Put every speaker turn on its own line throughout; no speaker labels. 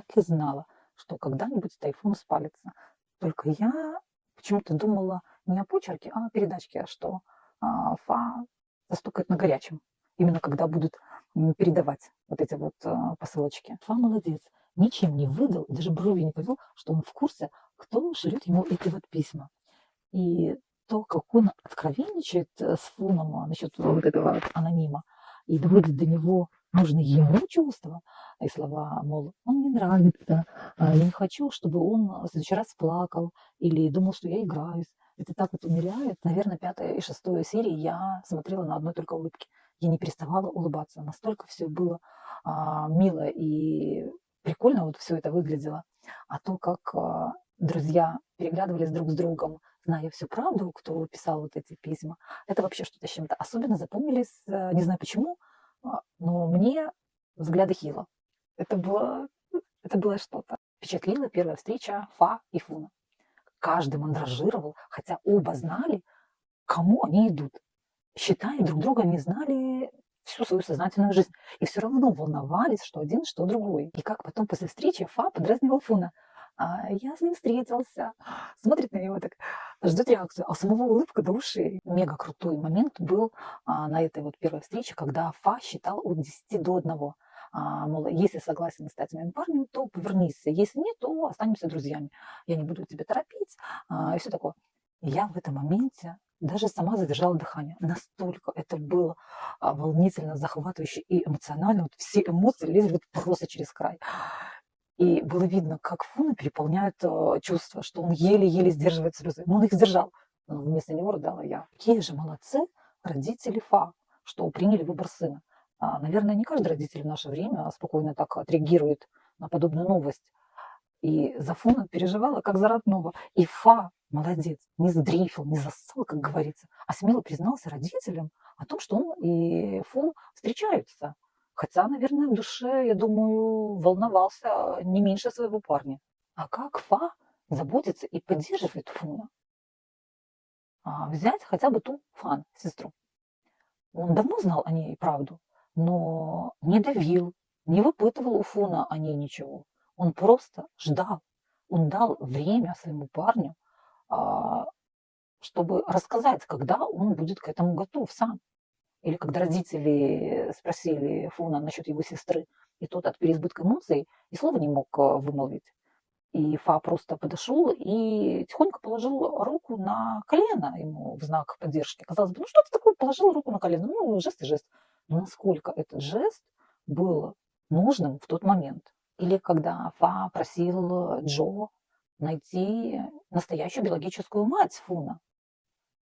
так и знала, что когда-нибудь тайфун спалится. Только я почему-то думала не о почерке, а о передачке, что Фа застукает на горячем. Именно когда будут передавать вот эти вот посылочки. Фа молодец, ничем не выдал, даже брови не повел, что он в курсе, кто шлет ему эти вот письма. И то, как он откровенничает с Фуном насчет вот этого вот анонима и доводит до него нужные ему чувства и слова, мол, он мне нравится, я не хочу, чтобы он в следующий раз плакал или думал, что я играюсь. Это так вот умиляет. Наверное, 5-я и 6-я серии я смотрела на одной только улыбке. Я не переставала улыбаться. Настолько все было мило и прикольно вот все это выглядело. А то, как друзья переглядывались друг с другом, зная всю правду, кто писал вот эти письма, это вообще что-то с чем-то. Особенно запомнились, не знаю почему, но мне взгляды Хила. Это было, это было что-то. Впечатлила первая встреча Фа и Фуна. Каждый мандражировал, хотя оба знали, к кому они идут. Считая друг друга, не знали всю свою сознательную жизнь. И все равно волновались, что один, что другой. И как потом после встречи Фа подразнивал Фуна. Я с ним встретился. Смотрит на него так, ждет реакцию. А у самого улыбка до ушей. Мега крутой момент был на этой вот первой встрече, когда Фа считал от 10 до 1. Мол, если согласен стать моим парнем, то повернись. Если нет, то останемся друзьями. Я не буду тебя торопить. И все такое. И я в этом моменте даже сама задержала дыхание. Настолько это было волнительно, захватывающе и эмоционально. Вот все эмоции лезли вот просто через край. И было видно, как Фуна переполняет чувства, что он еле-еле сдерживает слезы. Но он их сдержал. Но вместо него рыдала я. Какие же молодцы родители Фа, что приняли выбор сына. Наверное, не каждый родитель в наше время спокойно так отреагирует на подобную новость. И за Фуна переживала, как за родного. И Фа, молодец, не сдрейфил, не зассал, как говорится, а смело признался родителям о том, что он и Фун встречаются. Хотя, наверное, в душе, я думаю, волновался не меньше своего парня. А как Фа заботится и поддерживает Фуна? Взять хотя бы ту Фан, сестру. Он давно знал о ней правду, но не давил, не выпытывал у Фуна о ней ничего. Он просто ждал. Он дал время своему парню, а, чтобы рассказать, когда он будет к этому готов сам. Или когда родители спросили Фуна насчет его сестры, и тот от переизбытка эмоций и слова не мог вымолвить. И Фа просто подошел и тихонько положил руку на колено ему в знак поддержки. Казалось бы, ну что ты такое, положил руку на колено? Ну, жест и жест. Но насколько этот жест был нужным в тот момент. Или когда Фа просил Джо найти настоящую биологическую мать Фуна,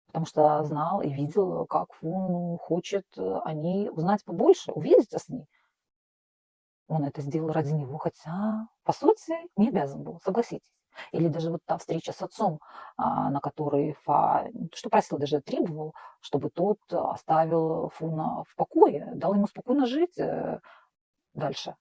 потому что знал и видел, как Фун хочет о ней узнать побольше, увидеться с ней. Он это сделал ради него, хотя, по сути, не обязан был, согласитесь. Или даже вот та встреча с отцом, на которой Фа, не то что просил, даже требовал, чтобы тот оставил Фуна в покое, дал ему спокойно жить дальше.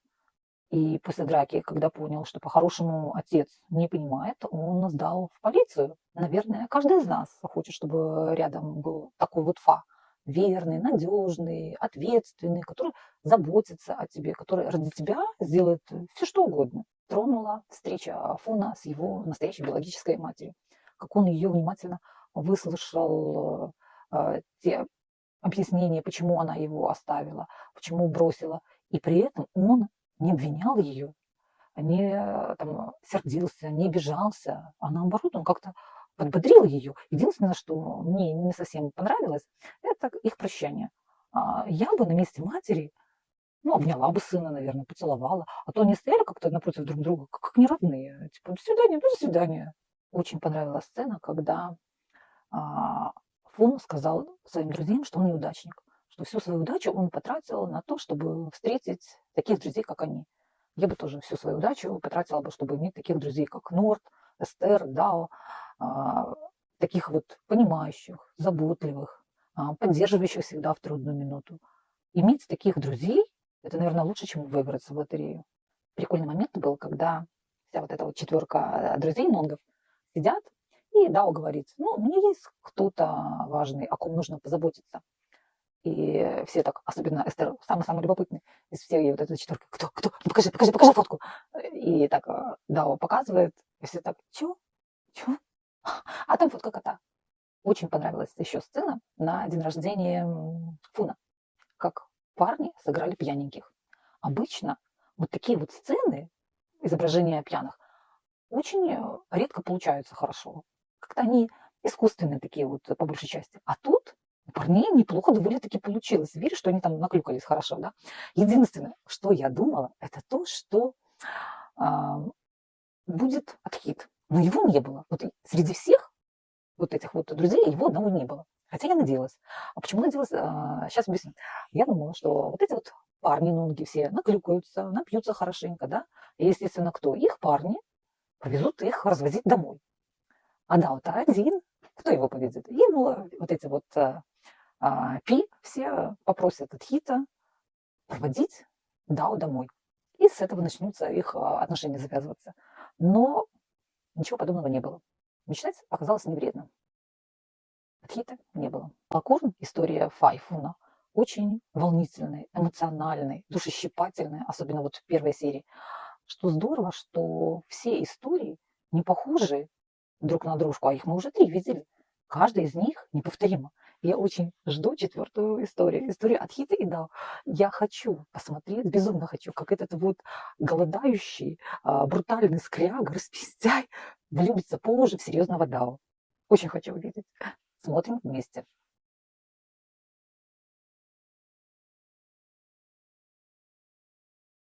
И после драки, когда понял, что по-хорошему отец не понимает, он сдал в полицию. Наверное, каждый из нас хочет, чтобы рядом был такой вот Фа. Верный, надежный, ответственный, который заботится о тебе, который ради тебя сделает все, что угодно. Тронула встреча Фуна с его настоящей биологической матерью. Как он ее внимательно выслушал, те объяснения, почему она его оставила, почему бросила. И при этом он не обвинял ее, не там, сердился, не обижался, а наоборот, он как-то подбодрил ее. Единственное, что мне не совсем понравилось, это их прощание. Я бы на месте матери, ну, обняла бы сына, наверное, поцеловала, а то они стояли как-то напротив друг друга, как не родные. Типа, до свидания, до свидания. Очень понравилась сцена, когда Фун сказал своим друзьям, что он неудачник, что всю свою удачу он потратил на то, чтобы встретить таких друзей, как они. Я бы тоже всю свою удачу потратила бы, чтобы иметь таких друзей, как Норт, Эстер, Дао, а, таких вот понимающих, заботливых, поддерживающих всегда в трудную минуту. Иметь таких друзей, это, наверное, лучше, чем выиграть в лотерею. Прикольный момент был, когда вся вот эта вот четверка друзей Нонгов сидят, и Дао говорит, ну, у меня есть кто-то важный, о ком нужно позаботиться. И все так, особенно Эстер, самый-самый любопытный из всей вот этой четверки. Кто? Ну, покажи фотку. И так Дао показывает, и все так, чё? А там фотка кота. Очень понравилась еще сцена на день рождения Фуна, как парни сыграли пьяненьких. Обычно вот такие вот сцены, изображения пьяных, очень редко получаются хорошо. Как-то они искусственные такие вот по большей части. А тут у парней неплохо довольно-таки получилось. Веришь, что они там наклюкались хорошо, да? Единственное, что я думала, это то, что а, будет отхит. Но его не было. Вот среди всех вот этих вот друзей его одного не было. Хотя я надеялась. А почему надеялась? Сейчас объясню. Я думала, что вот эти вот парни, нунги все наклюкаются, напьются хорошенько, да? И, естественно, кто? Их парни повезут их развозить домой. А Дао-то один. Кто его повезет? Ему вот эти вот пи все попросят от Хита проводить Дао домой. И с этого начнутся их отношения завязываться. Но ничего подобного не было. Мечтать оказалось не вредно. От Хита не было. Лакорн, история Файфуна, очень волнительная, эмоциональная, душещипательная, особенно вот в первой серии. Что здорово, что все истории не похожи друг на дружку, а их мы уже 3 видели. Каждая из них неповторима. Я очень жду 4-ю историю от Хита и Дао. Я хочу посмотреть, безумно хочу, как этот вот голодающий, брутальный скряга, распиздяй влюбится позже в серьезного Дао. Очень хочу увидеть. Смотрим вместе.